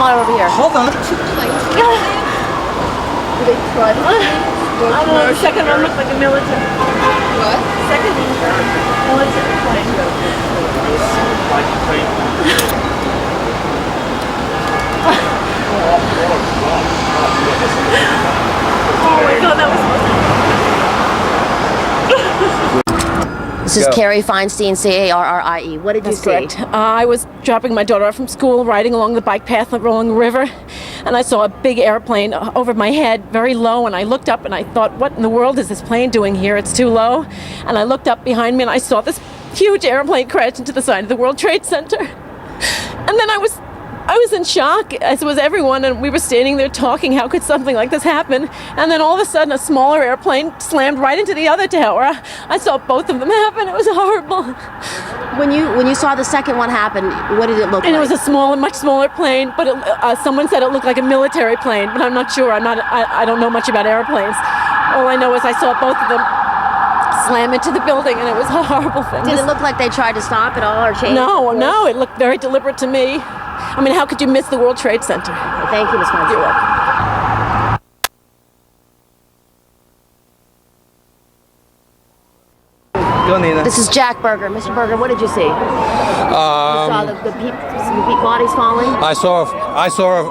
come on over here. Hold on. Do they try to I don't know, the second one looks like a military. What? Second military plane. Oh my God, that was This is Carrie Feinstein, C-A-R-R-I-E. What did you see? correct. I was dropping my daughter off from school, riding along the bike path along the river, and I saw a big airplane over my head, very low, and I looked up and I thought, what in the world is this plane doing here? It's too low. And I looked up behind me and I saw this huge airplane crash into the side of the World Trade Center. And then I was in shock, as was everyone, and we were standing there talking, how could something like this happen? And then all of a sudden a smaller airplane slammed right into the other tower. I saw both of them happen. It was horrible. When you saw the second one happen, what did it look like? And it was a much smaller plane, but someone said it looked like a military plane, but I'm not sure. I don't know much about airplanes. All I know is I saw both of them slam into the building, and it was a horrible thing. Did it look like they tried to stop it all or change? No, it looked very deliberate to me. I mean, how could you miss the World Trade Center? Thank you, Ms. Feinstein. You're welcome. Go, Nina. This is Jack Berger. Mr. Berger, what did you see? You saw the bodies falling?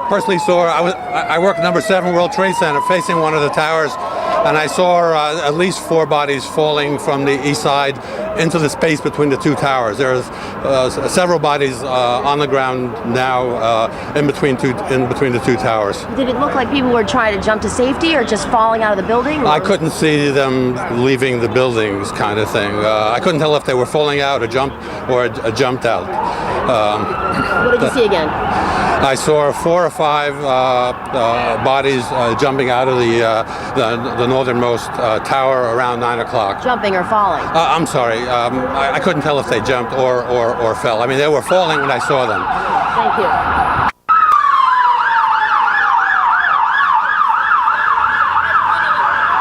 Personally saw, I work at number 7 World Trade Center facing one of the towers, and I saw at least 4 bodies falling from the east side into the space between the 2 towers. There's several bodies on the ground now in between the 2 towers. Did it look like people were trying to jump to safety or just falling out of the building? Or? I couldn't see them leaving the buildings, kind of thing. I couldn't tell if they were falling out or jumped out. What did you see again? I saw 4 or 5 bodies jumping out of the northernmost tower around 9 o'clock. Jumping or falling? I'm sorry. I couldn't tell if they jumped or fell. I mean, they were falling when I saw them. Thank you.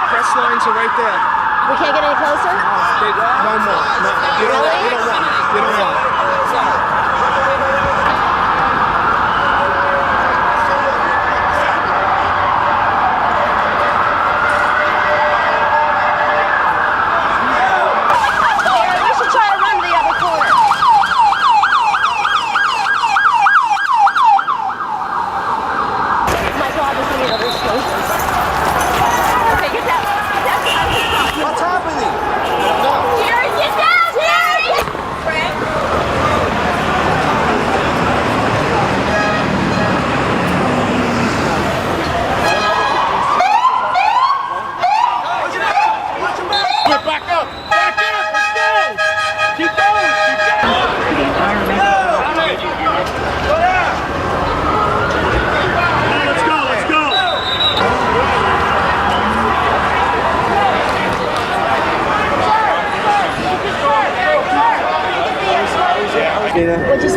Press lines are right there. We can't get any closer? No more. No, you don't want it. You don't want it.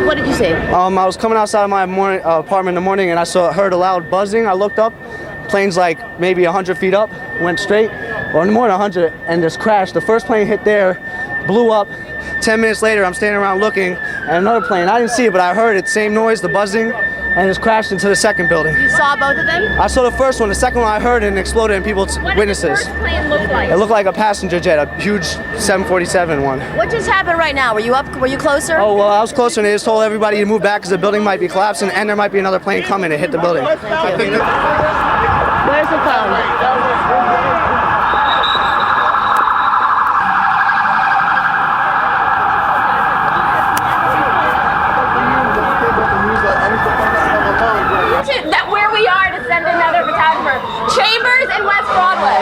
What did you see? I was coming outside of my apartment in the morning and I heard a loud buzzing. I looked up, plane's like maybe 100 feet up, went straight, or more than 100, and just crashed. The first plane hit there, blew up. 10 minutes later, I'm standing around looking, and another plane, I didn't see it, but I heard it, same noise, the buzzing, and just crashed into the second building. You saw both of them? I saw the first one. The second one I heard it and exploded in people's witnesses. What did the first plane look like? It looked like a passenger jet, a huge 747 one. What just happened right now? Were you up? Were you closer? Oh, well, I was closer and they just told everybody to move back because the building might be collapsing and there might be another plane coming to hit the building. Where's the phone? That where we are to send another photographer. Chambers and West Broadway.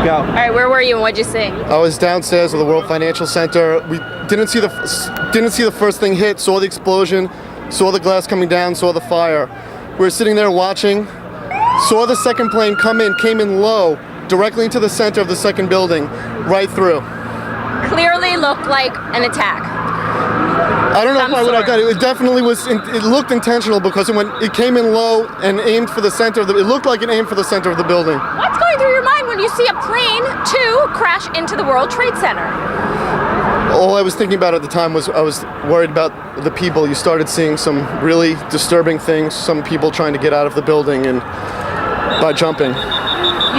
Go. All right, where were you and what'd you see? I was downstairs at the World Financial Center. We didn't see the first thing hit. Saw the explosion, saw the glass coming down, saw the fire. We were sitting there watching. Saw the second plane come in, came in low, directly into the center of the second building, right through. Clearly looked like an attack. I don't know if I would have done it. It definitely was. It looked intentional because it came in low and aimed for the center of the. It looked like it aimed for the center of the building. What's going through your mind when you see a plane, 2, crash into the World Trade Center? All I was thinking about at the time was I was worried about the people. You started seeing some really disturbing things, some people trying to get out of the building and by jumping.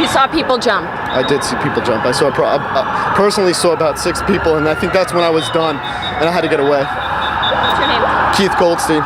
You saw people jump. I did see people jump. I personally saw about 6 people, and I think that's when I was done and I had to get away. What's your name? Keith Goldstein.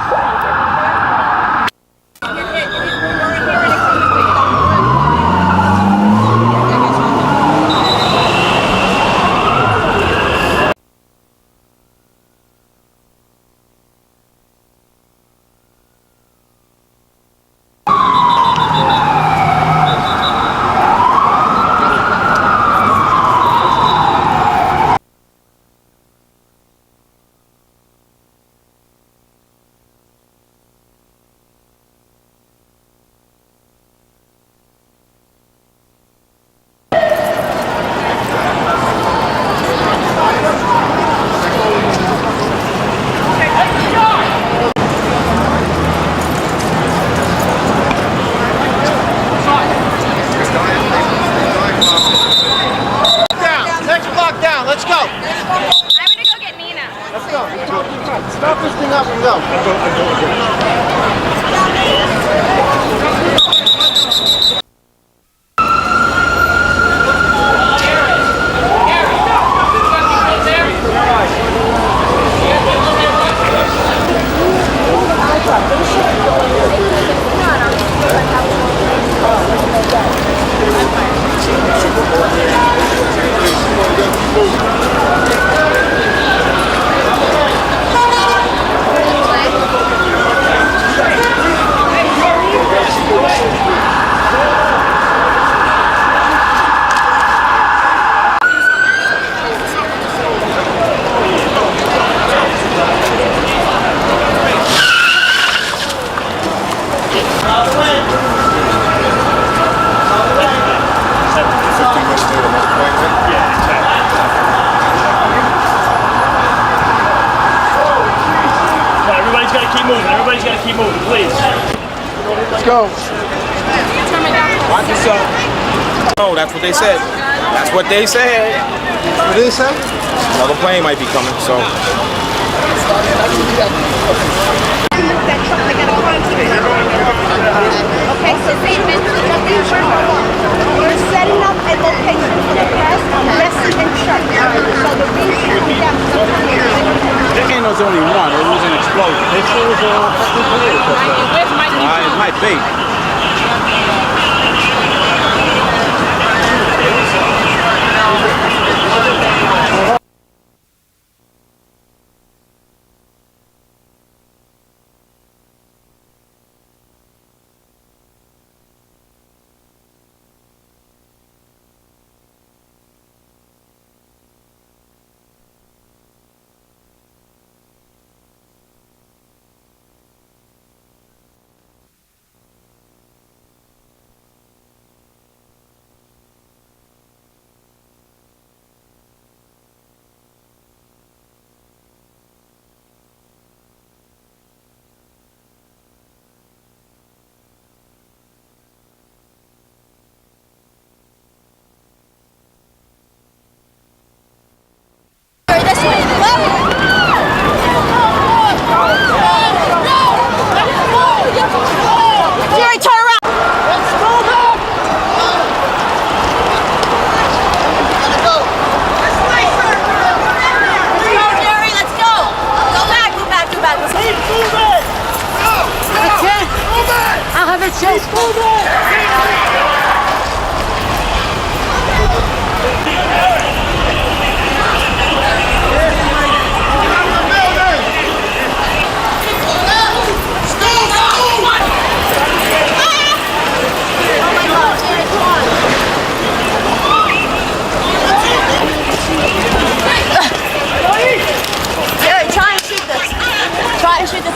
Stop this thing up and go. No, that's what they said. That's what they said. What did they say? Another plane might be coming, so. Okay, so we're setting up a location for the press, Jesse and Chuck. So the reason we got There was only one. It was an explosion. It might be.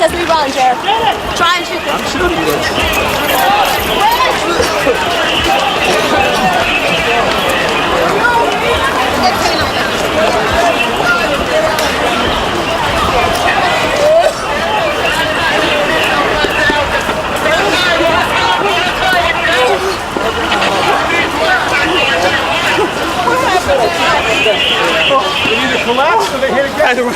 As we run, Jared. Try and shoot this. I'm shooting this. tried to run.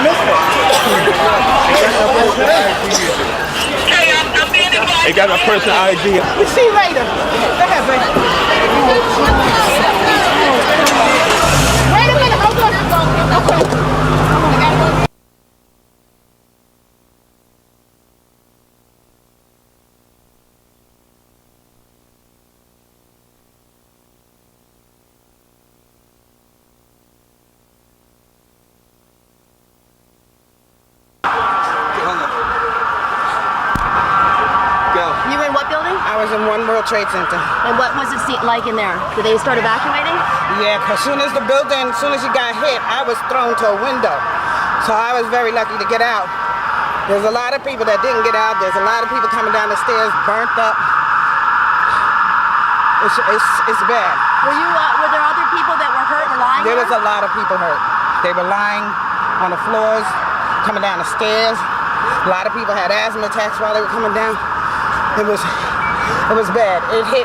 Mister. They got a person ID. We see you later. Go ahead, baby. Wait a minute. Hold on. Okay. I gotta go. You were in what building? I was in One World Trade Center. And what was it like in there? Did they start evacuating? Yeah, as soon as you got hit, I was thrown to a window. So I was very lucky to get out. There's a lot of people that didn't get out. There's a lot of people coming down the stairs burnt up. It's bad. Were there other people that were hurt or lying There was a lot of people hurt. They were lying on the floors, coming down the stairs. A lot of people had asthma attacks while they were coming down. It was bad. It hit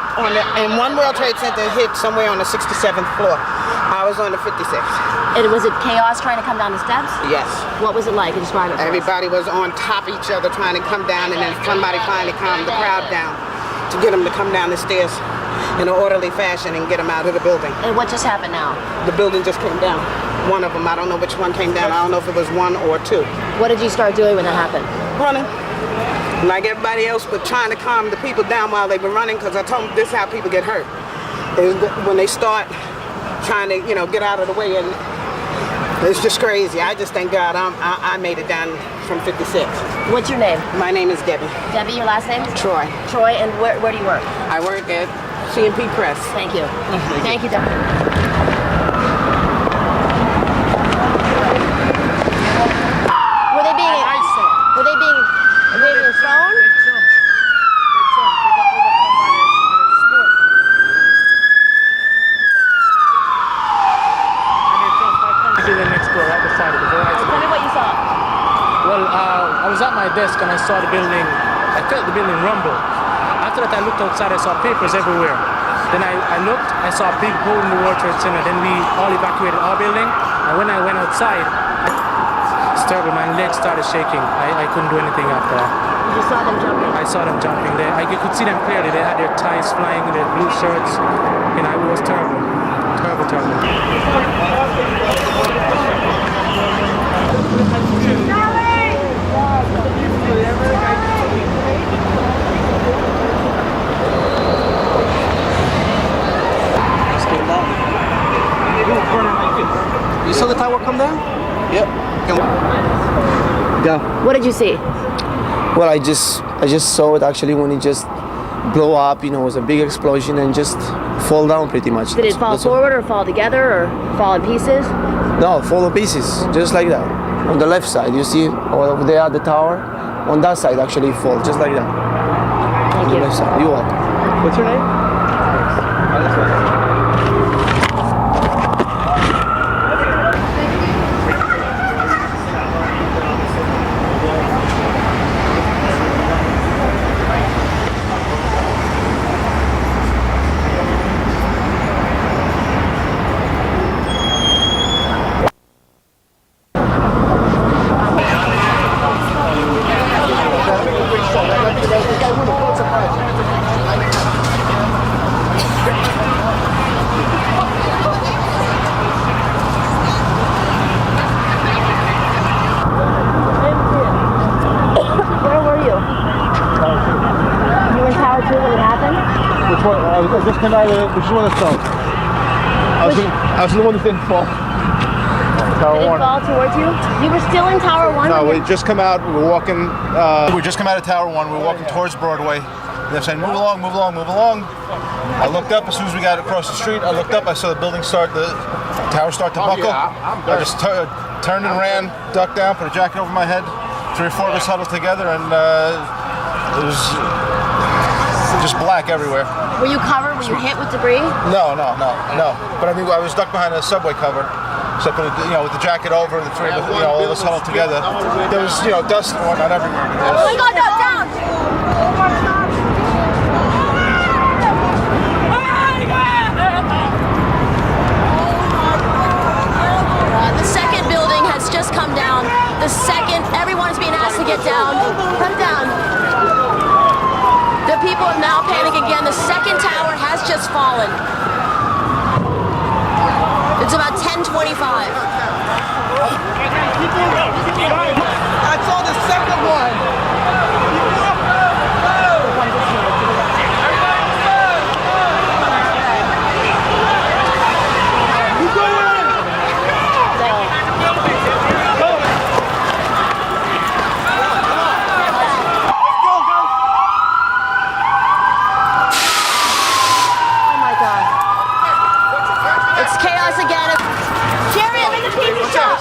in One World Trade Center, it hit somewhere on the 67th floor. I was on the 56th. And was it chaos trying to come down the steps? Yes. What was it like? Describe it for us. Everybody was on top of each other trying to come down, and then somebody finally calmed the crowd down to get them to come down the stairs in an orderly fashion and get them out of the building. And what just happened now? The building just came down. One of them, I don't know which one came down. I don't know if it was one or two. What did you start doing when that happened? Running. Like everybody else, but trying to calm the people down while they were running, because I told them this is how people get hurt. Is when they start trying to, get out of the way, and it's just crazy. I just thank God I made it down from 56. What's your name? My name is Debbie. Debbie, your last name? Troy. Troy, and where do you work? I work at C&P Press. Thank you. Thank you, Debbie. Were they being thrown? Tell me what you saw. Well, I was at my desk and I saw the building. I felt the building rumble. After that, I looked outside. I saw papers everywhere. Then I looked. I saw a big hole in the World Trade Center. Then we all evacuated our building. And when I went outside, it's terrible. My legs started shaking. I couldn't do anything after that. You saw them jumping? I saw them jumping. I could see them clearly. They had their ties flying, their blue shirts. It was terrible. Terrible. You saw the tower come down? Yep. Go. What did you see? Well, I just saw it actually when it just blew up. It was a big explosion and just fall down pretty much. Did it fall forward or fall together or fall in pieces? No, fall in pieces, just like that. On the left side, you see over there at the tower. On that side, actually fall, just like that. Thank you. On the left side. You're welcome. What's your name? I just came out of which one of the I was the one that didn't fall. Tower Did it 1. Fall towards you? You were still in Tower 1? No, we just come out. We were walking. We just come out of Tower 1. We were walking towards Broadway. They're saying, "Move along, move along, move along." I looked up as soon as we got across the street. I looked up. I saw the building the tower start to buckle. I just turned and ran, ducked down, put a jacket over my head. 3 or 4 of us huddled together, and it was just black everywhere. Were you covered? Were you hit with debris? No. But I mean, I was ducked behind a subway cover. So I put it, with the jacket over, the 3 of us, all of us huddled together. There was, dust and whatnot everywhere. Oh my God, down! now panic again. The second tower has just fallen. It's about 10:25. I saw the second one. Jerry, I'm in the pizza shop.